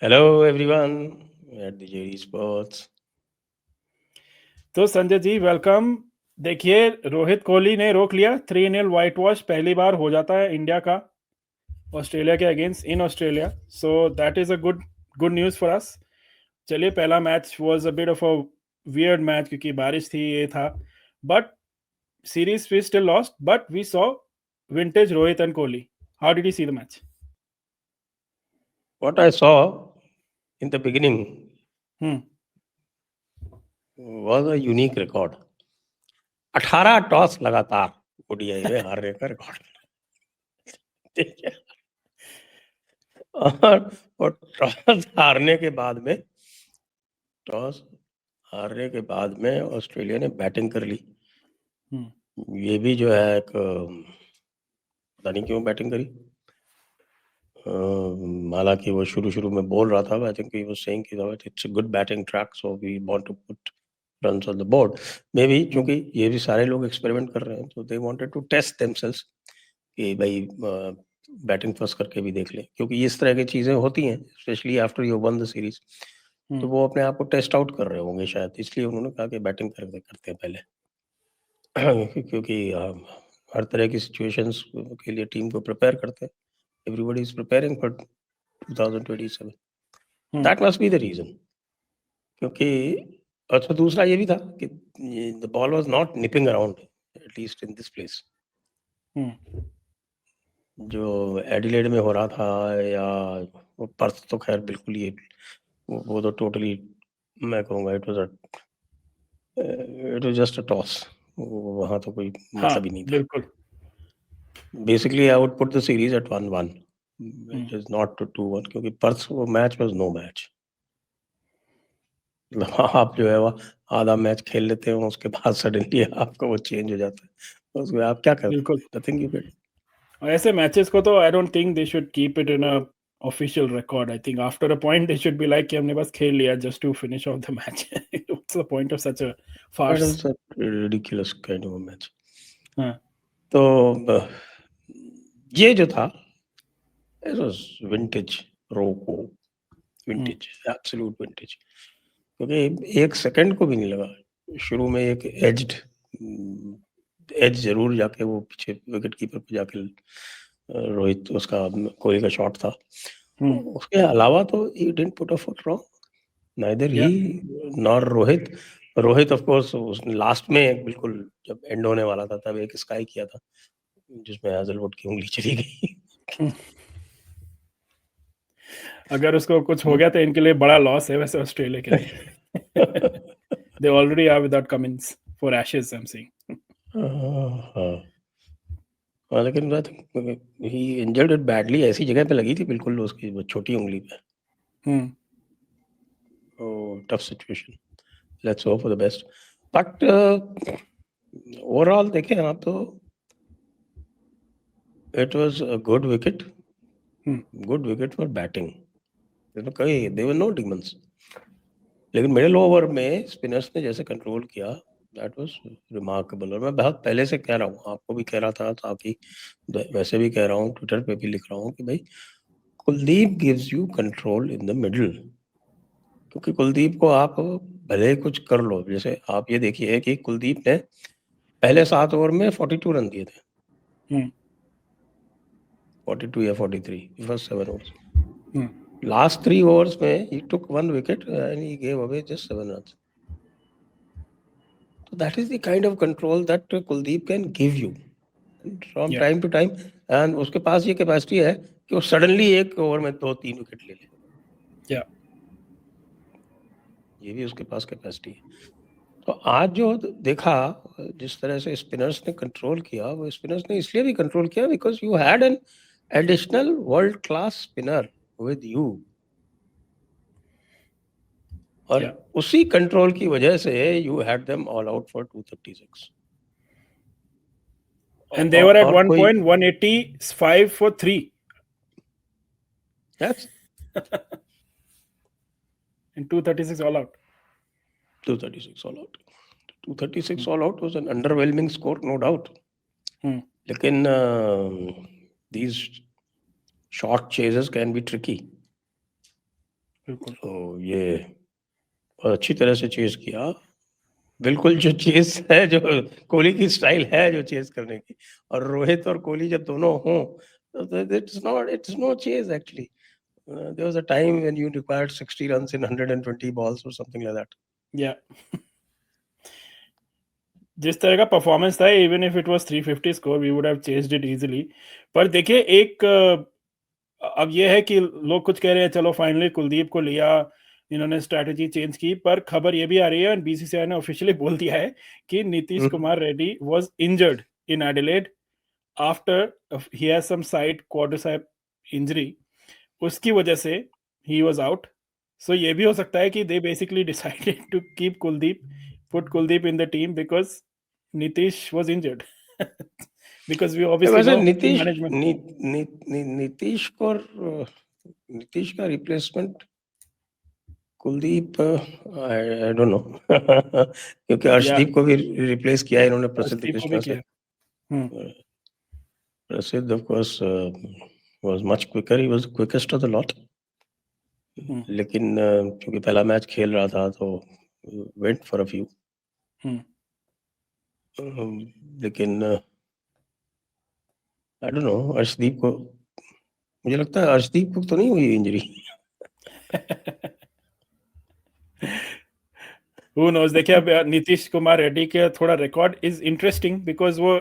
Hello everyone at the JD Sports. तो Sanjay ji welcome. देखिए, रोहित कोहली ने रोक लिया 3-0 व्हाइट वॉश पहली बार हो जाता है इंडिया का ऑस्ट्रेलिया के against in Australia. So that is a good good news for us. चलिए, पहला match was a bit of a weird match क्योंकि बारिश थी, ये था। But series we still lost, but we saw vintage Rohit and Kohli. How did you see the match? What I saw in the beginning hmm. was a unique record. 18 toss लगातार ODI में हारने का record. ठीक है। और टॉस हारने के बाद में ऑस्ट्रेलिया ने बैटिंग कर ली। ये भी जो है एक पता नहीं क्यों बैटिंग करी। हालांकि वो शुरू में बोल रहा था, I think he was saying कि it's a good batting track, so we want to put runs on the board. Maybe क्योंकि ये भी सारे लोग एक्सपेरिमेंट कर रहे हैं, तो they wanted to test themselves कि भाई बैटिंग फर्स्ट करके भी देख ले, क्योंकि इस तरह की चीजें होती हैं specially after you one the series. तो वो अपने आप को टेस्ट आउट कर रहे होंगे शायद, इसलिए उन्होंने कहा कि बैटिंग करते हैं पहले। क्योंकि हर तरह की सिचुएशंस के लिए टीम को प्रिपेयर करते हैं। Everybody is preparing for 2027। That must be the reason. क्योंकि अच्छा, दूसरा ये भी था कि the ball was not nipping around, at least in this place. जो एडिलेड में हो रहा था, या वो पर्थ तो खैर बिल्कुल ही वो तो टोटली, मैं कहूँगा it was just a toss. वहाँ तो कोई मतलब ही नहीं था। बिल्कुल। Basically I would put the series at 1-1, it is not to 2-1, क्योंकि पर्थ वो मैच वाज नो मैच। आप जो है वो आधा मैच खेल लेते हो, उसके बाद सडनली आपका वो चेंज हो जाता है, उसमें आप क्या कर बिल्कुल। सकते? Nothing you can. ऐसे मैचेस को तो I don't think they should keep it in a official record. I think after a point they should be like कि हमने बस खेल लिया just to finish off the match. What's the point of such a that farce? Is a ridiculous kind of match. हाँ। तो ये जो था, it was vintage Roko, vintage, absolute vintage. क्योंकि एक सेकंड को भी नहीं लगा। शुरू में एक एज जरूर जाके वो पीछे विकेट कीपर पे जाके रोहित, उसका कोहली का शॉट था। उसके अलावा तो he didn't put a foot wrong, neither he nor Rohit. Rohit of course उसने लास्ट में बिल्कुल जब एंड होने वाला था तब एक स्काई किया था जिसमें हैजलवुड की उंगली चली गई। अगर उसको कुछ हो गया तो इनके लिए बड़ा लॉस है वैसे ऑस्ट्रेलिया के लिए। They already are without Cummins for Ashes, I am saying. हाँ, लेकिन I think he injured it badly, ऐसी जगह पे लगी थी बिल्कुल उसकी वो छोटी उंगली पे। Tough situation, let's hope for the best. But overall देखें आप तो it was a good wicket for batting. They were no demons. लेकिन मिडिल ओवर में स्पिनर्स ने जैसे कंट्रोल किया, दैट वाज रिमार्केबल। और मैं बहुत पहले से कह रहा हूँ, आपको भी कह रहा था, ताकि वैसे भी कह रहा हूँ, ट्विटर पे भी लिख रहा हूँ कि भाई Kuldeep gives you control in the middle. क्योंकि कुलदीप को आप भले कुछ कर लो, जैसे आप ये देखिए कि कुलदीप ने पहले 7 ओवर में 42 रन दिए थे, 42 या 43 फर्स्ट 7 ओवर्स। लास्ट 3 ओवर्स में he took 1 wicket and he gave away just 7 runs. So that is the kind of control that Kuldeep can give you from time to time. And उसके पास ये capacity है कि वो suddenly एक over में 2-3 wicket ले ले। ये भी उसके पास कैपेसिटी है। तो आज जो देखा, जिस तरह से स्पिनर्स ने कंट्रोल किया, वो स्पिनर्स ने इसलिए भी कंट्रोल किया because you had an additional world class spinner with you. और उसी कंट्रोल की वजह से you had them all out for 236। And they were at one point 185 for 3. Yes. And 236 all out. 236 all out. 236 all out was an underwhelming score, no doubt. लेकिन these short chases can be tricky. बिल्कुल तो ये बहुत अच्छी तरह से chase किया, बिल्कुल जो चेज है, जो कोहली की स्टाइल है जो चेज करने की, और रोहित और कोहली जब दोनों हों तो it's no chase actually. There was a time when you required 60 runs in 120 balls or something like that. या जिस तरह का परफॉर्मेंस था, even if it was 350 score, we would have chased it easily. पर देखिए एक अब ये है कि लोग कुछ कह रहे हैं चलो फाइनली कुलदीप को लिया, इन्होंने स्ट्रैटेजी चेंज की, पर खबर ये भी आ रही है और बीसीसीआई ने ऑफिशियली बोल दिया है कि Nitish Kumar Reddy was injured in Adelaide after he has some side quadricep injury. उसकी वजह से ही वाज आउट. सो ये भी हो सकता है कि they basically decided to keep Kuldeep, put Kuldeep in the team because Nitish was injured. Because we obviously वैसे know team Nitish management. Nitish को नीतीश का replacement Kuldeep, I don't know. क्योंकि या अर्शदीप को भी रिप्लेस किया है इन्होंने प्रसिद्ध अर्शदीप को कृष्णा भी से. किया. हम्म प्रसिद्ध of course was much quicker, he was the quickest of the lot. हम्म लेकिन क्योंकि पहला मैच खेल रहा था तो went for a few. हम्म लेकिन आई डोंट नो, अर्शदीप को, मुझे लगता है अर्शदीप को तो नहीं हुई इंजरी. Who knows? देखिए अब नीतीश कुमार रेड्डी के थोड़ा रिकॉर्ड इज इंटरेस्टिंग बिकॉज वो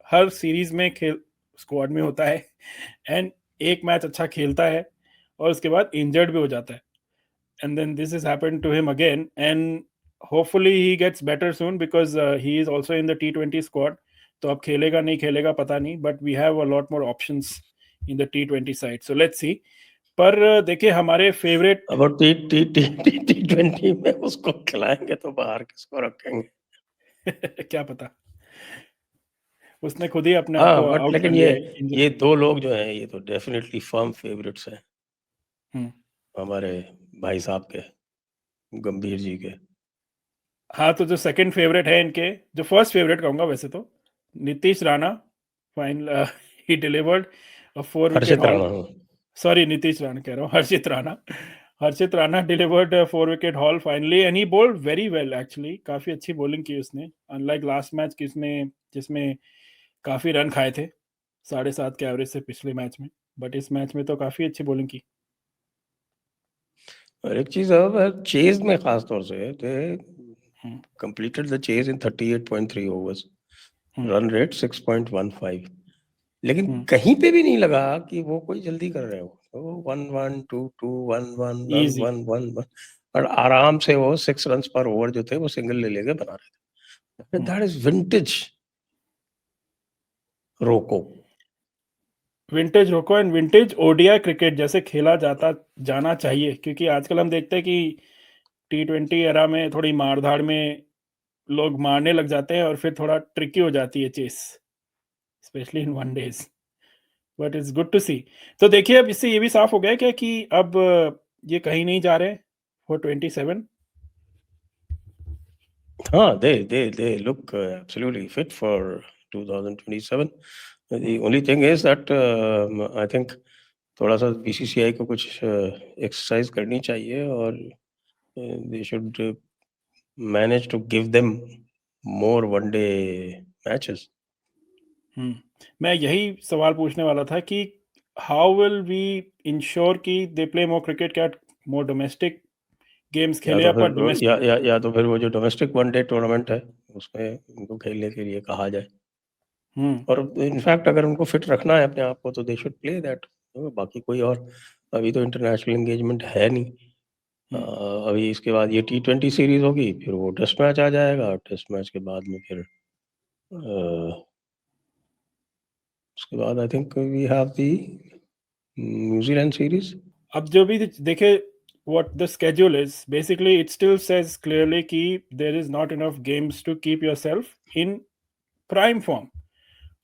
हर सीरीज में खेल स्क्वाड में होता है एंड एक मैच अच्छा खेलता है और उसके बाद इंजर्ड भी हो जाता है. And then this has happened to him again, and hopefully he gets better soon because he is also in the T20 squad. तो अब खेलेगा नहीं खेलेगा पता नहीं, but we have a lot more options in the T20 side. So let's see. पर देखिए हमारे फेवरेट अब T20 में उसको खिलाएंगे तो बाहर किसको रखेंगे? क्या पता, उसने खुद ही अपने आप हाँ, को बट आउट कर लेकिन लिया है ये दो लोग जो हैं ये तो डेफिनेटली फर्म फेवरेट्स हैं हम्म हमारे भाई साहब के, गंभीर जी के. हाँ, तो जो सेकंड फेवरेट है इनके, जो फर्स्ट फेवरेट कहूंगा वैसे तो, Nitish Rana. Final he delivered a 4 wicket Harshit hall. Rana. हाँ. Sorry, Nitish Rana कह रहा हूँ, हर्षित राणा. हर्षित Rana delivered a 4 wicket haul finally and he bowled very well actually. काफी अच्छी bowling की उसने, unlike last match जिसमें काफी रन खाए थे 7.5 के एवरेज से पिछले मैच में, बट इस मैच में तो काफी अच्छी bowling की. और एक चीज अब चेज में खास तौर से दे हम्म, completed the chase in 38.3 overs, hmm, run rate 6.15. लेकिन हम्म, कहीं पे भी नहीं लगा कि वो कोई जल्दी कर रहे हो. तो 1-1, 2-2, 1-1, रन easy. 1-1, और आराम से वो 6 रन पर ओवर जो थे वो सिंगल ले लेके बना रहे थे. That is vintage Roko. Vintage रोको एंड विंटेज ओडीआई क्रिकेट जैसे खेला जाना चाहिए, क्योंकि आजकल हम देखते हैं कि T20 एरा में थोड़ी मारधाड़ में लोग मारने लग जाते हैं और फिर थोड़ा ट्रिकी हो जाती है chase, specially in one days. But it's good to see. तो देखिए अब इससे ये भी साफ हो गया क्या कि अब ये कहीं नहीं जा रहे फॉर 27. हाँ, they look absolutely fit for 2027. The only thing is that I think थोड़ा सा बीसीसीआई को कुछ एक्सरसाइज करनी चाहिए और they should manage to give them more one day matches. मैं यही सवाल पूछने वाला था कि हाउ विल वी इंश्योर कि दे प्ले मोर क्रिकेट, क्या मोर डोमेस्टिक गेम्स खेले या पर डोमेस्टिक. या तो फिर वो जो डोमेस्टिक वन डे टूर्नामेंट है उसमें उनको खेलने के लिए कहा जाए. और इनफैक्ट अगर उनको फिट रखना है अपने आप को तो दे शुड प्ले दैट. बाकी कोई और अभी तो इंटरनेशनल एंगेजमेंट है नहीं. अभी इसके बाद ये T20 सीरीज होगी, फिर वो टेस्ट मैच आ जाएगा, टेस्ट मैच के बाद में फिर उसके बाद I think we have the New Zealand series. अब जो भी देखे what the schedule is, basically it still says clearly कि there is not enough games to keep yourself in prime form.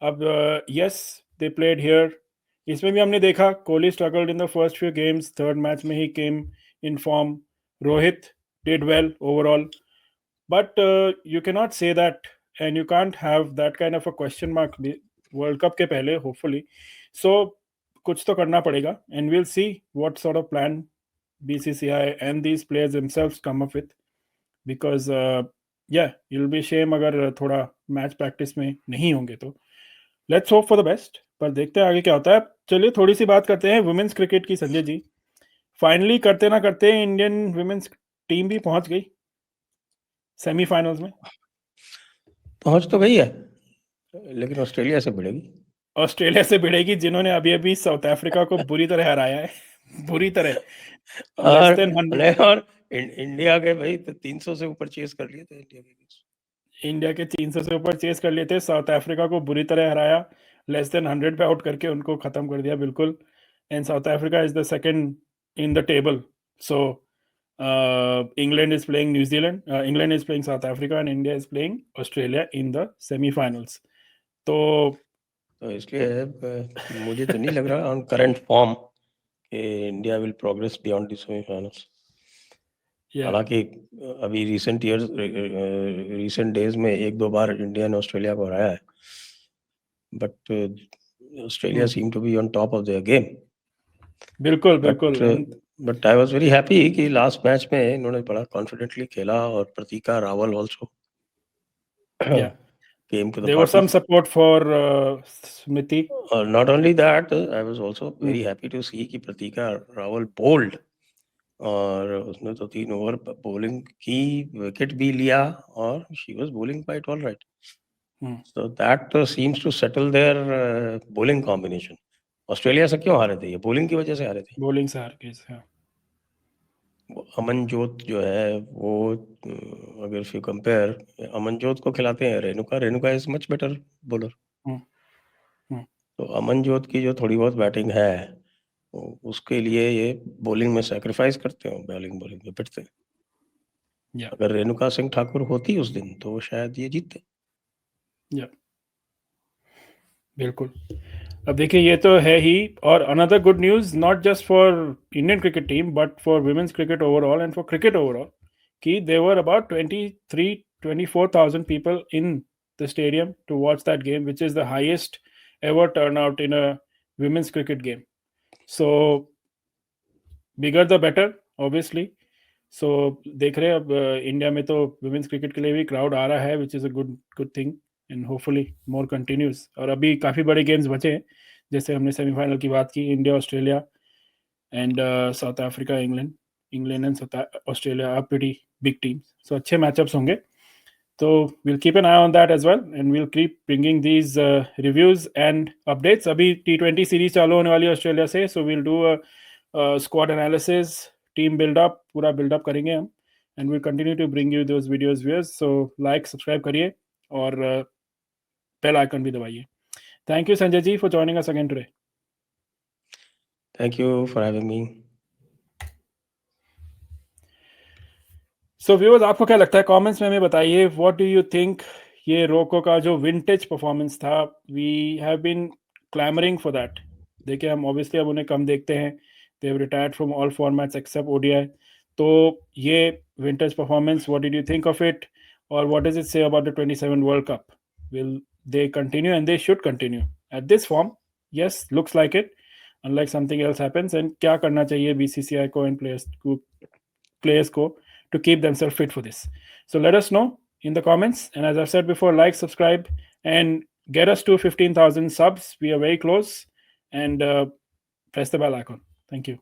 अब yes they played here, इसमें भी हमने देखा Kohli struggled in the first few games, third match में he came in form. Rohit did well overall, but you cannot say that and you can't have that kind of a question mark World Cup के पहले hopefully. So कुछ तो करना पड़ेगा and we'll see what sort of plan BCCI and these players themselves come up with, because yeah, it'll be shame अगर थोड़ा match practice में नहीं होंगे तो. Let's hope for the best, पर देखते हैं आगे क्या होता है. चलिए थोड़ी सी बात करते हैं वुमेन्स क्रिकेट की. संजय जी, फाइनली करते ना करते इंडियन वुमेन्स टीम भी पहुंच गई सेमीफाइनल्स में. पहुंच तो गई है, लेकिन ऑस्ट्रेलिया से भिड़ेगी. ऑस्ट्रेलिया से भिड़ेगी, जिन्होंने अभी अभी साउथ अफ्रीका को बुरी तरह हराया है. बुरी तरह. और Less than 100. और इंडिया के भाई तो 300 से ऊपर चेस कर लिए थे इंडिया के 300 से ऊपर चेस कर लिए थे. साउथ अफ्रीका को बुरी तरह हराया, लेस देन 100 पे आउट करके उनको खत्म कर दिया बिल्कुल. And South Africa is the second in the table. So England is playing New Zealand, England is playing south Africa and India is playing Australia in the semifinals. तो इसलिए मुझे तो नहीं लग रहा ऑन करंट फॉर्म कि India will progress beyond the semifinals. हालांकि अभी रिसेंट डेज में एक दो बार इंडिया ने ऑस्ट्रेलिया को हराया है, but Australia seem to be on top of their game. बिल्कुल बिल्कुल. But I was very happy कि लास्ट मैच में इन्होंने बड़ा कॉन्फिडेंटली खेला, और Pratika Rawal also came to the there party. was some support for Smriti. Not only that, I was also very happy to see कि प्रतीका Rawal bowled, और उसने तो 3 ओवर बॉलिंग की, विकेट भी लिया, और she was bowling quite all right. So that seems to settle their bowling combination. Australia से क्यों हारे थे? ये बॉलिंग की वजह से हारे थे. बॉलिंग से हार गए. अमनजोत जो है वो, अगर if you compare, अमनजोत को खिलाते हैं Renuka is much better bowler. तो अमनजोत की जो थोड़ी बहुत बैटिंग है, उसके लिए ये बॉलिंग में सैक्रिफाइस करते हैं, बॉलिंग में पिटते हैं. अगर रेणुका सिंह ठाकुर होती उस दिन तो शायद ये जीतते. बिल्कुल. अब देखिए ये तो है ही. और another good news, not just for Indian cricket team but for women's cricket overall and for cricket overall, कि there were about 23,000-24,000 people in the stadium to watch that game, which is the highest ever turnout in a women's cricket game. So bigger the better, obviously. So देख रहे हैं अब India में तो women's cricket के लिए भी crowd आ रहा है, which is a good thing. And hopefully more continues. और अभी काफ़ी बड़े गेम्स बचे हैं, जैसे हमने सेमीफाइनल की बात की, India Australia and South Africa England and South Australia are pretty big teams. So अच्छे मैचअप्स होंगे. तो we'll keep an eye on that as well, and we'll keep bringing these reviews and updates. अभी T20 series चालू होने वाली है Australia से, so we'll do a squad analysis, team build-up, पूरा build-up करेंगे हम, and we'll continue to bring you those videos viewers. So like, subscribe करिए और बेल आइकन भी दबाइए. Thank you Sanjay ji for joining us again today. Thank you for having me. So viewers, आपको क्या लगता है कमेंट्स में हमें बताइए, व्हाट डू यू थिंक. ये रोको का जो विंटेज परफॉर्मेंस था, we have been clamouring for that. देखिए हम ऑब्वियसली अब उन्हें कम देखते हैं, they have retired from all formats except ODI. तो ये vintage performance, what did you think of it, और what does it say about the 27 world cup? Will they continue, and they should continue at this form? Yes, looks like it, unlike something else happens. And क्या करना चाहिए BCCI को and players को to keep themselves fit for this? So let us know in the comments, and as I've said before, like, subscribe, and get us to 15,000 subs. We are very close, and press the bell icon. Thank you.